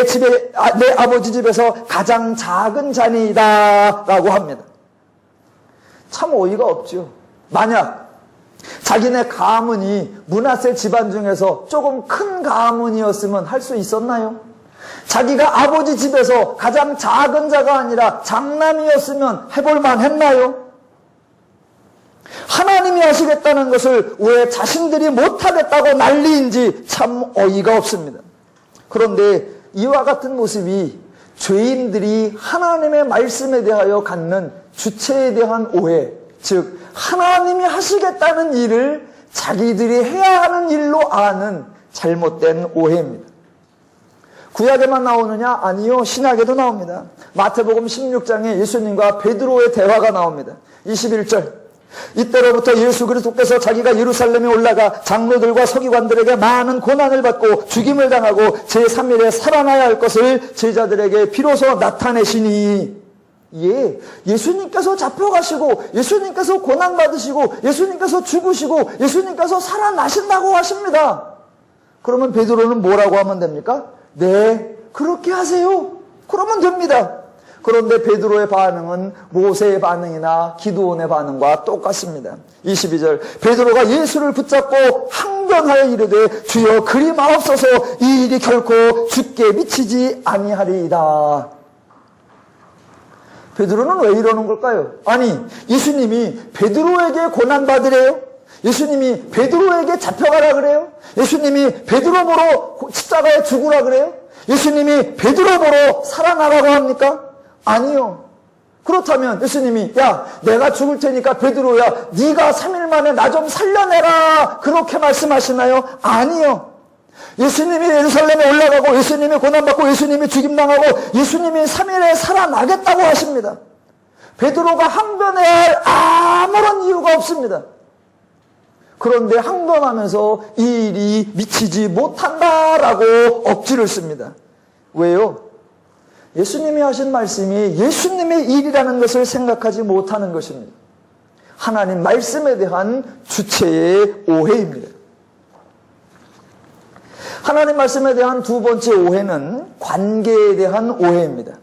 아버지 집에서 가장 작은 자니이다 라고 합니다. 참 어이가 없죠. 만약 자기네 가문이 므낫세 집안 중에서 조금 큰 가문이었으면 할 수 있었나요? 자기가 아버지 집에서 가장 작은 자가 아니라 장남이었으면 해볼만 했나요? 하나님이 하시겠다는 것을 왜 자신들이 못하겠다고 난리인지 참 어이가 없습니다. 그런데 이와 같은 모습이 죄인들이 하나님의 말씀에 대하여 갖는 주체에 대한 오해, 즉 하나님이 하시겠다는 일을 자기들이 해야 하는 일로 아는 잘못된 오해입니다. 구약에만 나오느냐? 아니요, 신약에도 나옵니다. 마태복음 16장에 예수님과 베드로의 대화가 나옵니다. 21절. 이때로부터 예수 그리스도께서 자기가 예루살렘에 올라가 장로들과 서기관들에게 많은 고난을 받고 죽임을 당하고 제3일에 살아나야 할 것을 제자들에게 비로소 나타내시니. 예, 예수님께서 잡혀가시고 예수님께서 고난받으시고 예수님께서 죽으시고 예수님께서 살아나신다고 하십니다. 그러면 베드로는 뭐라고 하면 됩니까? 네, 그렇게 하세요. 그러면 됩니다. 그런데 베드로의 반응은 모세의 반응이나 기드온의 반응과 똑같습니다. 22절. 베드로가 예수를 붙잡고 항변하여 이르되 주여 그리 마옵소서 이 일이 결코 주께 미치지 아니하리이다. 베드로는 왜 이러는 걸까요? 아니, 예수님이 베드로에게 고난받으래요? 예수님이 베드로에게 잡혀가라 그래요? 예수님이 베드로 보러 십자가에 죽으라 그래요? 예수님이 베드로 보러 살아나라고 합니까? 아니요. 그렇다면 예수님이 야, 내가 죽을 테니까 베드로야, 네가 3일 만에 나 좀 살려내라 그렇게 말씀하시나요? 아니요. 예수님이 예루살렘에 올라가고 예수님이 고난받고 예수님이 죽임당하고 예수님이 3일에 살아나겠다고 하십니다. 베드로가 항변해야 할 아무런 이유가 없습니다. 그런데 항변하면서 이 일이 미치지 못한다라고 억지를 씁니다. 왜요? 예수님이 하신 말씀이 예수님의 일이라는 것을 생각하지 못하는 것입니다. 하나님 말씀에 대한 주체의 오해입니다. 하나님 말씀에 대한 두 번째 오해는 관계에 대한 오해입니다.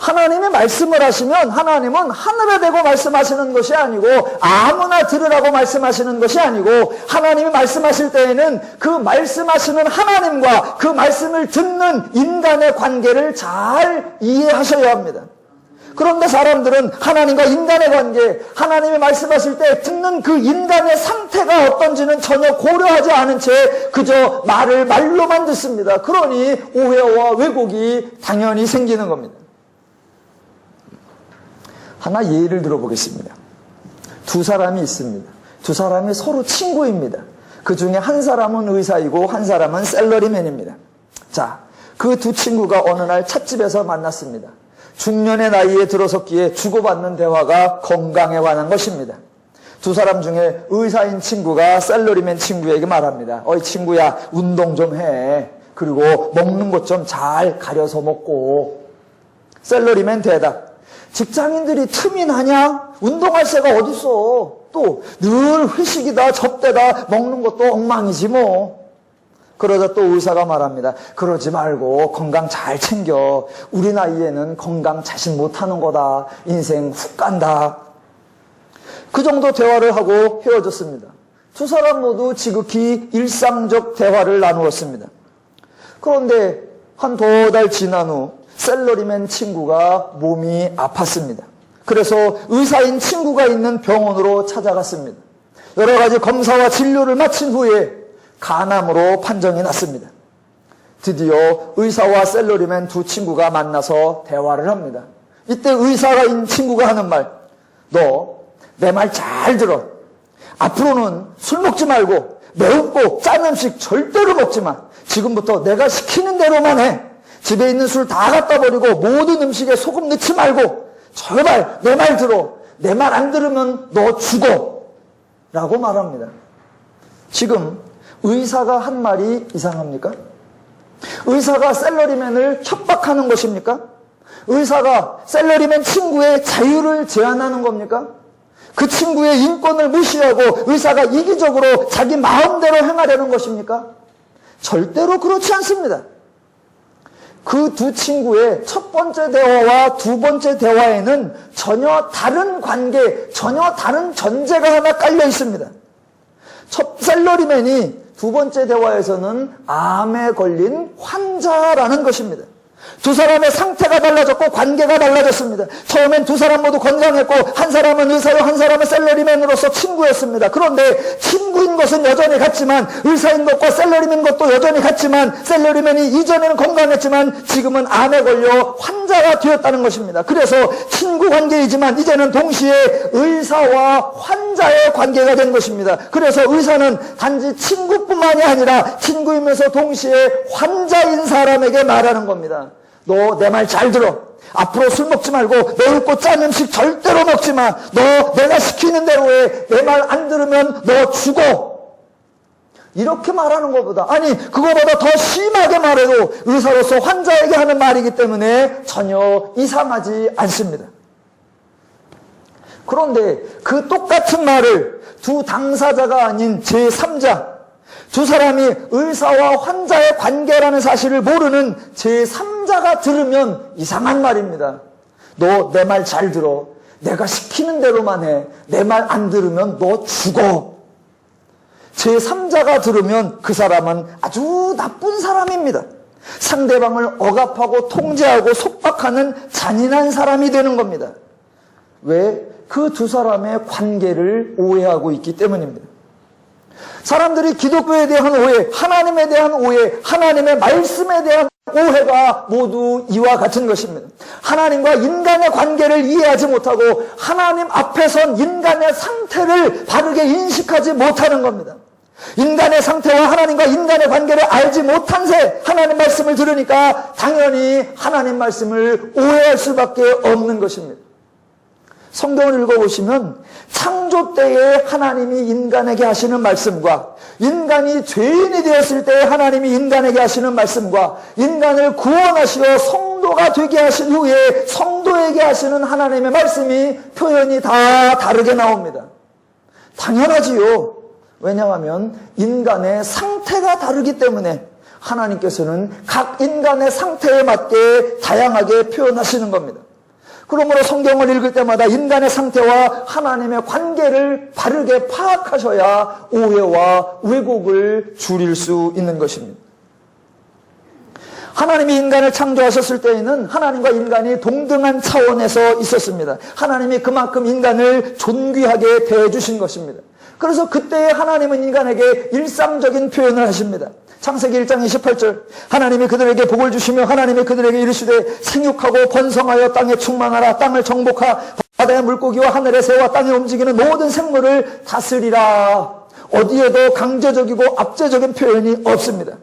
하나님이 말씀을 하시면 하나님은 하늘에 대고 말씀하시는 것이 아니고 아무나 들으라고 말씀하시는 것이 아니고 하나님이 말씀하실 때에는 그 말씀하시는 하나님과 그 말씀을 듣는 인간의 관계를 잘 이해하셔야 합니다. 그런데 사람들은 하나님과 인간의 관계, 하나님이 말씀하실 때 듣는 그 인간의 상태가 어떤지는 전혀 고려하지 않은 채 그저 말을 말로만 듣습니다. 그러니 오해와 왜곡이 당연히 생기는 겁니다. 하나 예를 들어보겠습니다. 두 사람이 있습니다. 두 사람이 서로 친구입니다. 그 중에 한 사람은 의사이고 한 사람은 셀러리맨입니다. 자, 그 두 친구가 어느 날 찻집에서 만났습니다. 중년의 나이에 들어섰기에 주고받는 대화가 건강에 관한 것입니다. 두 사람 중에 의사인 친구가 셀러리맨 친구에게 말합니다. 어이 친구야, 운동 좀 해. 그리고 먹는 것 좀 잘 가려서 먹고. 셀러리맨 대답. 직장인들이 틈이 나냐? 운동할 새가 어딨어. 또 늘 회식이다 접대다 먹는 것도 엉망이지 뭐. 그러자 또 의사가 말합니다. 그러지 말고 건강 잘 챙겨. 우리 나이에는 건강 자신 못하는 거다. 인생 훅 간다. 그 정도 대화를 하고 헤어졌습니다. 두 사람 모두 지극히 일상적 대화를 나누었습니다. 그런데 한 2달 지난 후 셀러리맨 친구가 몸이 아팠습니다. 그래서 의사인 친구가 있는 병원으로 찾아갔습니다. 여러 가지 검사와 진료를 마친 후에 간암으로 판정이 났습니다. 드디어 의사와 셀러리맨 두 친구가 만나서 대화를 합니다. 이때 의사인 친구가 하는 말, 너 내 말 잘 들어. 앞으로는 술 먹지 말고 매운고 짠 음식 절대로 먹지 마. 지금부터 내가 시키는 대로만 해. 집에 있는 술 다 갖다 버리고 모든 음식에 소금 넣지 말고 제발 내 말 들어. 내 말 안 들으면 너 죽어. 라고 말합니다. 지금 의사가 한 말이 이상합니까? 의사가 셀러리맨을 협박하는 것입니까? 의사가 셀러리맨 친구의 자유를 제한하는 겁니까? 그 친구의 인권을 무시하고 의사가 이기적으로 자기 마음대로 행하려는 것입니까? 절대로 그렇지 않습니다. 그 두 친구의 첫 번째 대화와 두 번째 대화에는 전혀 다른 관계, 전혀 다른 전제가 하나 깔려 있습니다. 첫 셀러리맨이 두 번째 대화에서는 암에 걸린 환자라는 것입니다. 두 사람의 상태가 달라졌고 관계가 달라졌습니다. 처음엔 두 사람 모두 건강했고 한 사람은 의사요 한 사람은 셀러리맨으로서 친구였습니다. 그런데 친구인 것은 여전히 같지만 의사인 것과 셀러리맨 것도 여전히 같지만 셀러리맨이 이전에는 건강했지만 지금은 암에 걸려 환자가 되었다는 것입니다. 그래서 친구 관계이지만 이제는 동시에 의사와 환자의 관계가 된 것입니다. 그래서 의사는 단지 친구뿐만이 아니라 친구이면서 동시에 환자인 사람에게 말하는 겁니다. 너 내 말 잘 들어. 앞으로 술 먹지 말고 매운고 짠 음식 절대로 먹지 마. 너 내가 시키는 대로 해. 내 말 안 들으면 너 죽어. 이렇게 말하는 것보다 아니 그거보다 더 심하게 말해도 의사로서 환자에게 하는 말이기 때문에 전혀 이상하지 않습니다. 그런데 그 똑같은 말을 두 당사자가 아닌 제3자 두 사람이 의사와 환자의 관계라는 사실을 모르는 제3자가 들으면 이상한 말입니다. 너 내 말 잘 들어. 내가 시키는 대로만 해. 내 말 안 들으면 너 죽어. 제3자가 들으면 그 사람은 아주 나쁜 사람입니다. 상대방을 억압하고 통제하고 속박하는 잔인한 사람이 되는 겁니다. 왜? 그 두 사람의 관계를 오해하고 있기 때문입니다. 사람들이 기독교에 대한 오해, 하나님에 대한 오해, 하나님의 말씀에 대한 오해가 모두 이와 같은 것입니다. 하나님과 인간의 관계를 이해하지 못하고 하나님 앞에 선 인간의 상태를 바르게 인식하지 못하는 겁니다. 인간의 상태와 하나님과 인간의 관계를 알지 못한 새 하나님 말씀을 들으니까 당연히 하나님 말씀을 오해할 수밖에 없는 것입니다. 성경을 읽어보시면 창조 때에 하나님이 인간에게 하시는 말씀과 인간이 죄인이 되었을 때 하나님이 인간에게 하시는 말씀과 인간을 구원하시어 성도가 되게 하신 후에 성도에게 하시는 하나님의 말씀이 표현이 다 다르게 나옵니다. 당연하지요. 왜냐하면 인간의 상태가 다르기 때문에 하나님께서는 각 인간의 상태에 맞게 다양하게 표현하시는 겁니다. 그러므로 성경을 읽을 때마다 인간의 상태와 하나님의 관계를 바르게 파악하셔야 오해와 왜곡을 줄일 수 있는 것입니다. 하나님이 인간을 창조하셨을 때에는 하나님과 인간이 동등한 차원에서 있었습니다. 하나님이 그만큼 인간을 존귀하게 대해주신 것입니다. 그래서 그때 하나님은 인간에게 일상적인 표현을 하십니다. 창세기 1장 28절 하나님이 그들에게 복을 주시며 하나님이 그들에게 이르시되 생육하고 번성하여 땅에 충만하라. 땅을 정복하 바다의 물고기와 하늘의 새와 땅에 움직이는 모든 생물을 다스리라. 어디에도 강제적이고 압제적인 표현이 없습니다.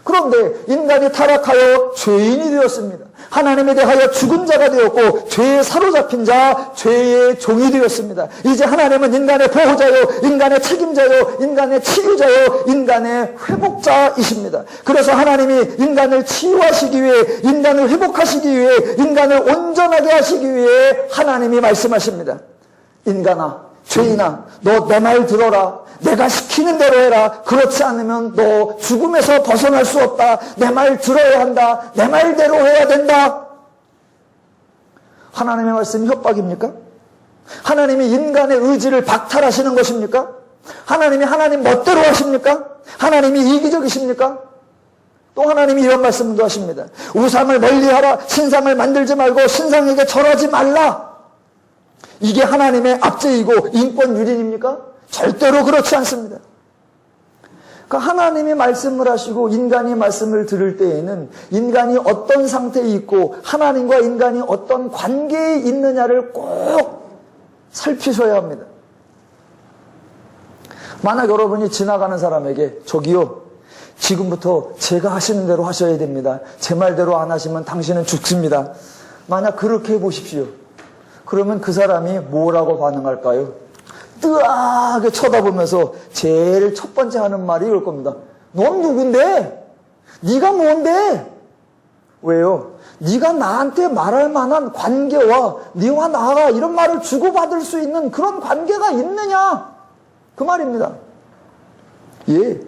그런데 인간이 타락하여 죄인이 되었습니다. 하나님에 대하여 죽은 자가 되었고 죄에 사로잡힌 자, 죄의 종이 되었습니다. 이제 하나님은 인간의 보호자요, 인간의 책임자요, 인간의 치유자요, 인간의 회복자이십니다. 그래서 하나님이 인간을 치유하시기 위해, 인간을 회복하시기 위해, 인간을 온전하게 하시기 위해 하나님이 말씀하십니다. 인간아, 죄인아, 너 내 말 들어라. 내가 시키는 대로 해라. 그렇지 않으면 너 죽음에서 벗어날 수 없다. 내 말 들어야 한다. 내 말대로 해야 된다. 하나님의 말씀이 협박입니까? 하나님이 인간의 의지를 박탈하시는 것입니까? 하나님이 하나님 멋대로 하십니까? 하나님이 이기적이십니까? 또 하나님이 이런 말씀도 하십니다. 우상을 멀리하라. 신상을 만들지 말고 신상에게 절하지 말라. 이게 하나님의 압제이고 인권 유린입니까? 절대로 그렇지 않습니다. 그러니까 하나님이 말씀을 하시고 인간이 말씀을 들을 때에는 인간이 어떤 상태에 있고 하나님과 인간이 어떤 관계에 있느냐를 꼭 살피셔야 합니다. 만약 여러분이 지나가는 사람에게 저기요, 지금부터 제가 하시는 대로 하셔야 됩니다. 제 말대로 안 하시면 당신은 죽습니다. 만약 그렇게 해보십시오. 그러면 그 사람이 뭐라고 반응할까요? 뜨하게 쳐다보면서 제일 첫 번째 하는 말이 이럴 겁니다. 넌 누군데? 네가 뭔데? 왜요? 네가 나한테 말할 만한 관계와 네와 나가 이런 말을 주고받을 수 있는 그런 관계가 있느냐? 그 말입니다. 예.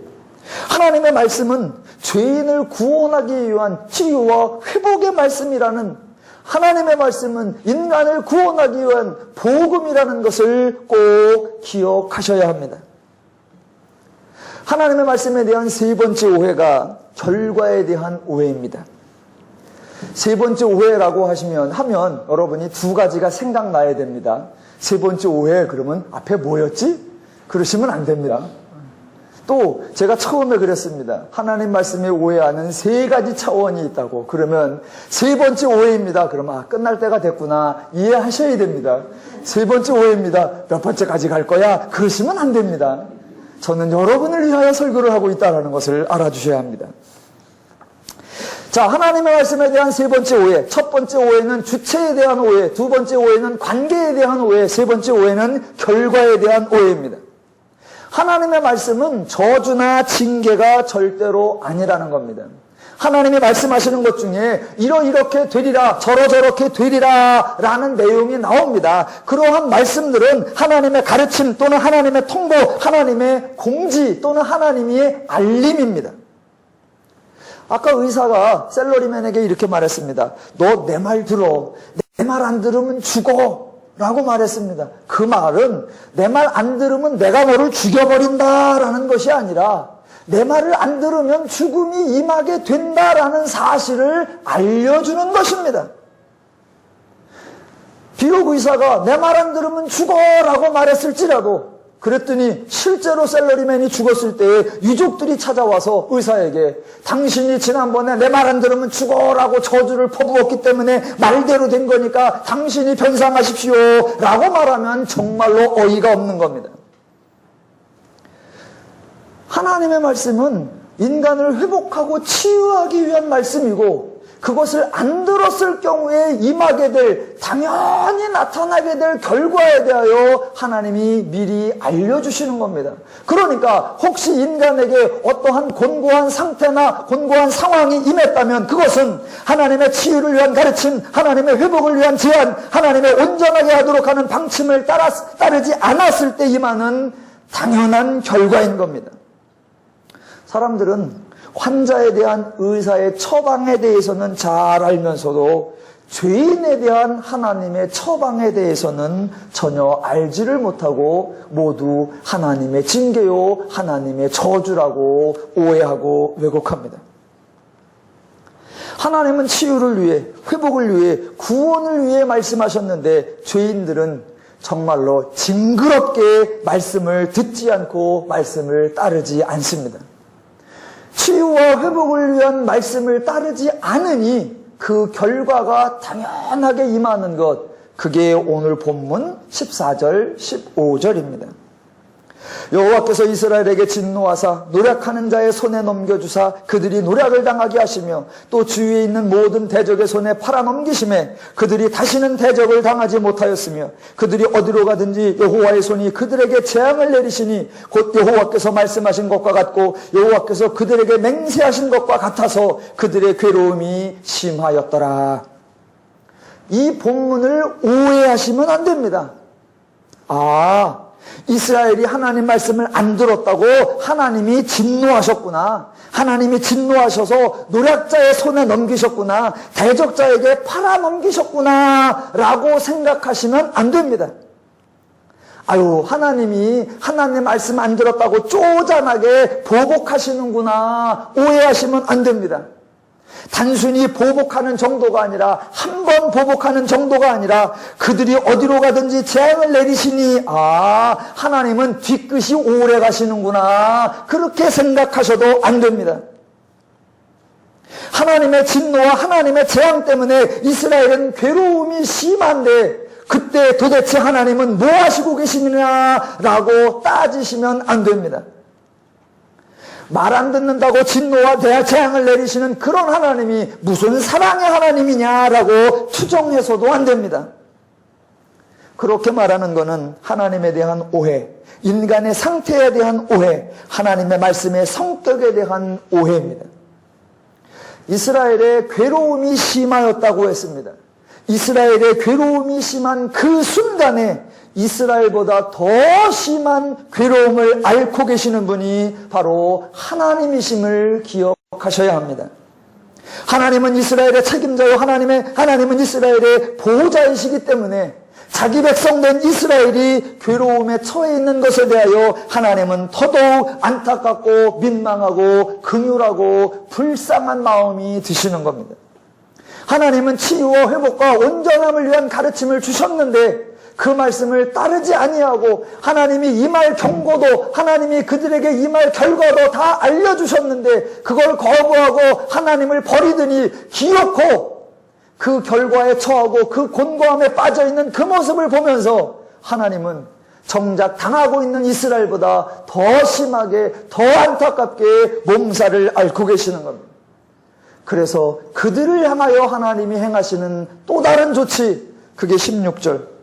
하나님의 말씀은 죄인을 구원하기 위한 치유와 회복의 말씀이라는, 하나님의 말씀은 인간을 구원하기 위한 복음이라는 것을 꼭 기억하셔야 합니다. 하나님의 말씀에 대한 세 번째 오해가 결과에 대한 오해입니다. 세 번째 오해라고 하면 여러분이 두 가지가 생각나야 됩니다. 세 번째 오해, 그러면 앞에 뭐였지? 그러시면 안 됩니다. 또 제가 처음에 그랬습니다. 하나님 말씀에 오해하는 세 가지 차원이 있다고. 그러면 세 번째 오해입니다. 그러면 끝날 때가 됐구나 이해하셔야 됩니다. 세 번째 오해입니다. 몇 번째까지 갈 거야? 그러시면 안 됩니다. 저는 여러분을 위하여 설교를 하고 있다는 것을 알아주셔야 합니다. 자, 하나님의 말씀에 대한 세 번째 오해. 첫 번째 오해는 주체에 대한 오해, 두 번째 오해는 관계에 대한 오해, 세 번째 오해는 결과에 대한 오해입니다. 하나님의 말씀은 저주나 징계가 절대로 아니라는 겁니다. 하나님이 말씀하시는 것 중에 이렇게 되리라, 저렇게 되리라 라는 내용이 나옵니다. 그러한 말씀들은 하나님의 가르침 또는 하나님의 통보, 하나님의 공지 또는 하나님의 알림입니다. 아까 의사가 셀러리맨에게 이렇게 말했습니다. 너 내 말 들어. 내 말 안 들으면 죽어 라고 말했습니다. 그 말은 내 말 안 들으면 내가 너를 죽여버린다라는 것이 아니라 내 말을 안 들으면 죽음이 임하게 된다라는 사실을 알려주는 것입니다. 비록 의사가 내 말 안 들으면 죽어라고 말했을지라도, 그랬더니 실제로 셀러리맨이 죽었을 때 유족들이 찾아와서 의사에게 당신이 지난번에 내 말 안 들으면 죽어라고 저주를 퍼부었기 때문에 말대로 된 거니까 당신이 변상하십시오 라고 말하면 정말로 어이가 없는 겁니다. 하나님의 말씀은 인간을 회복하고 치유하기 위한 말씀이고, 그것을 안 들었을 경우에 임하게 될, 당연히 나타나게 될 결과에 대하여 하나님이 미리 알려주시는 겁니다. 그러니까 혹시 인간에게 어떠한 곤고한 상태나 곤고한 상황이 임했다면 그것은 하나님의 치유를 위한 가르침, 하나님의 회복을 위한 제안, 하나님의 온전하게 하도록 하는 방침을 따르지 않았을 때 임하는 당연한 결과인 겁니다. 사람들은 환자에 대한 의사의 처방에 대해서는 잘 알면서도 죄인에 대한 하나님의 처방에 대해서는 전혀 알지를 못하고 모두 하나님의 징계요, 하나님의 저주라고 오해하고 왜곡합니다. 하나님은 치유를 위해, 회복을 위해, 구원을 위해 말씀하셨는데 죄인들은 정말로 징그럽게 말씀을 듣지 않고 말씀을 따르지 않습니다. 치유와 회복을 위한 말씀을 따르지 않으니 그 결과가 당연하게 임하는 것, 그게 오늘 본문 14절, 15절입니다. 여호와께서 이스라엘에게 진노하사 노략하는 자의 손에 넘겨주사 그들이 노략을 당하게 하시며 또 주위에 있는 모든 대적의 손에 팔아넘기심에 그들이 다시는 대적을 당하지 못하였으며 그들이 어디로 가든지 여호와의 손이 그들에게 재앙을 내리시니 곧 여호와께서 말씀하신 것과 같고 여호와께서 그들에게 맹세하신 것과 같아서 그들의 괴로움이 심하였더라. 이 본문을 오해하시면 안 됩니다. 이스라엘이 하나님 말씀을 안 들었다고 하나님이 진노하셨구나. 하나님이 진노하셔서 노략자의 손에 넘기셨구나. 대적자에게 팔아넘기셨구나 라고 생각하시면 안 됩니다. 하나님이 하나님 말씀 안 들었다고 쪼잔하게 보복하시는구나 오해하시면 안 됩니다. 단순히 보복하는 정도가 아니라, 한 번 보복하는 정도가 아니라 그들이 어디로 가든지 재앙을 내리시니 하나님은 뒤끝이 오래 가시는구나 그렇게 생각하셔도 안 됩니다. 하나님의 진노와 하나님의 재앙 때문에 이스라엘은 괴로움이 심한데 그때 도대체 하나님은 뭐 하시고 계시느냐라고 따지시면 안 됩니다. 말 안 듣는다고 진노와 재앙을 내리시는 그런 하나님이 무슨 사랑의 하나님이냐라고 투정해서도 안 됩니다. 그렇게 말하는 것은 하나님에 대한 오해, 인간의 상태에 대한 오해, 하나님의 말씀의 성격에 대한 오해입니다. 이스라엘의 괴로움이 심하였다고 했습니다. 이스라엘의 괴로움이 심한 그 순간에 이스라엘보다 더 심한 괴로움을 앓고 계시는 분이 바로 하나님이심을 기억하셔야 합니다. 하나님은 이스라엘의 책임자요, 하나님은 이스라엘의 보호자이시기 때문에 자기 백성된 이스라엘이 괴로움에 처해 있는 것에 대하여 하나님은 더더욱 안타깝고 민망하고 긍휼하고 불쌍한 마음이 드시는 겁니다. 하나님은 치유와 회복과 온전함을 위한 가르침을 주셨는데 그 말씀을 따르지 아니하고 하나님이 임할 경고도 하나님이 그들에게 임할 결과도 다 알려주셨는데 그걸 거부하고 하나님을 버리더니 기어코 그 결과에 처하고 그 곤고함에 빠져있는 그 모습을 보면서 하나님은 정작 당하고 있는 이스라엘보다 더 심하게 더 안타깝게 몸살을 앓고 계시는 겁니다. 그래서 그들을 향하여 하나님이 행하시는 또 다른 조치, 그게 16절.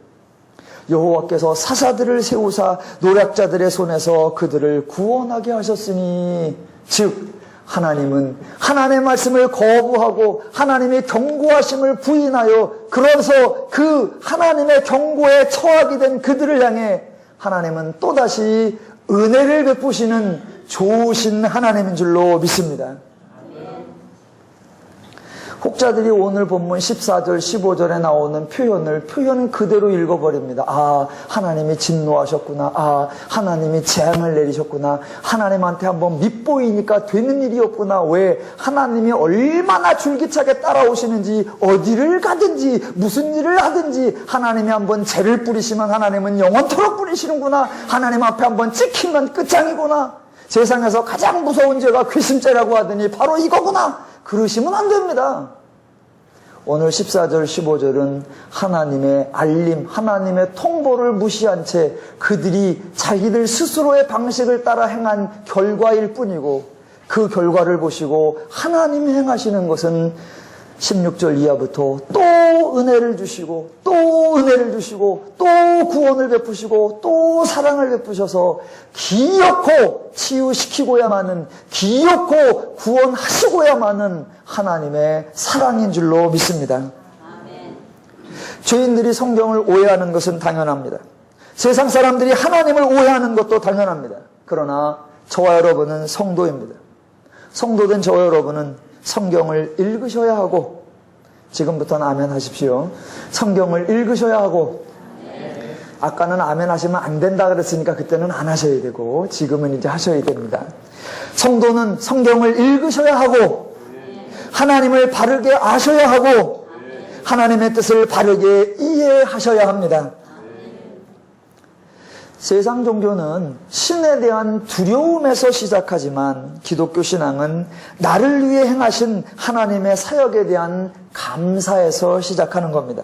여호와께서 사사들을 세우사 노략자들의 손에서 그들을 구원하게 하셨으니, 즉 하나님은 하나님의 말씀을 거부하고 하나님의 경고하심을 부인하여 그래서 그 하나님의 경고에 처하게 된 그들을 향해 하나님은 또다시 은혜를 베푸시는 좋으신 하나님인 줄로 믿습니다. 혹자들이 오늘 본문 14절, 15절에 나오는 표현은 그대로 읽어버립니다. 하나님이 진노하셨구나. 하나님이 재앙을 내리셨구나. 하나님한테 한번 밉보이니까 되는 일이었구나. 왜? 하나님이 얼마나 줄기차게 따라오시는지, 어디를 가든지, 무슨 일을 하든지, 하나님이 한번 죄를 뿌리시면 하나님은 영원토록 뿌리시는구나. 하나님 앞에 한번 찍히면 끝장이구나. 세상에서 가장 무서운 죄가 괘씸죄라고 하더니 바로 이거구나. 그러시면 안 됩니다. 오늘 14절, 15절은 하나님의 알림, 하나님의 통보를 무시한 채 그들이 자기들 스스로의 방식을 따라 행한 결과일 뿐이고 그 결과를 보시고 하나님이 행하시는 것은 16절 이하부터 또 은혜를 주시고 또 은혜를 주시고 또 구원을 베푸시고 또 사랑을 베푸셔서 기어코 치유시키고야만은, 기어코 구원하시고야만은 하나님의 사랑인 줄로 믿습니다. 아멘. 죄인들이 성경을 오해하는 것은 당연합니다. 세상 사람들이 하나님을 오해하는 것도 당연합니다. 그러나 저와 여러분은 성도입니다. 성도된 저와 여러분은 성경을 읽으셔야 하고 지금부터는 아멘 하십시오. 성경을 읽으셔야 하고, 아까는 아멘 하시면 안 된다 그랬으니까 그때는 안 하셔야 되고, 지금은 이제 하셔야 됩니다. 성도는 성경을 읽으셔야 하고, 하나님을 바르게 아셔야 하고, 하나님의 뜻을 바르게 이해하셔야 합니다. 세상 종교는 신에 대한 두려움에서 시작하지만 기독교 신앙은 나를 위해 행하신 하나님의 사역에 대한 감사에서 시작하는 겁니다.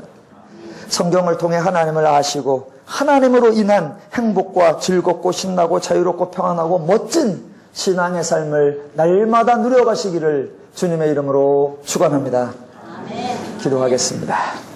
성경을 통해 하나님을 아시고 하나님으로 인한 행복과 즐겁고 신나고 자유롭고 평안하고 멋진 신앙의 삶을 날마다 누려가시기를 주님의 이름으로 축원합니다. 기도하겠습니다.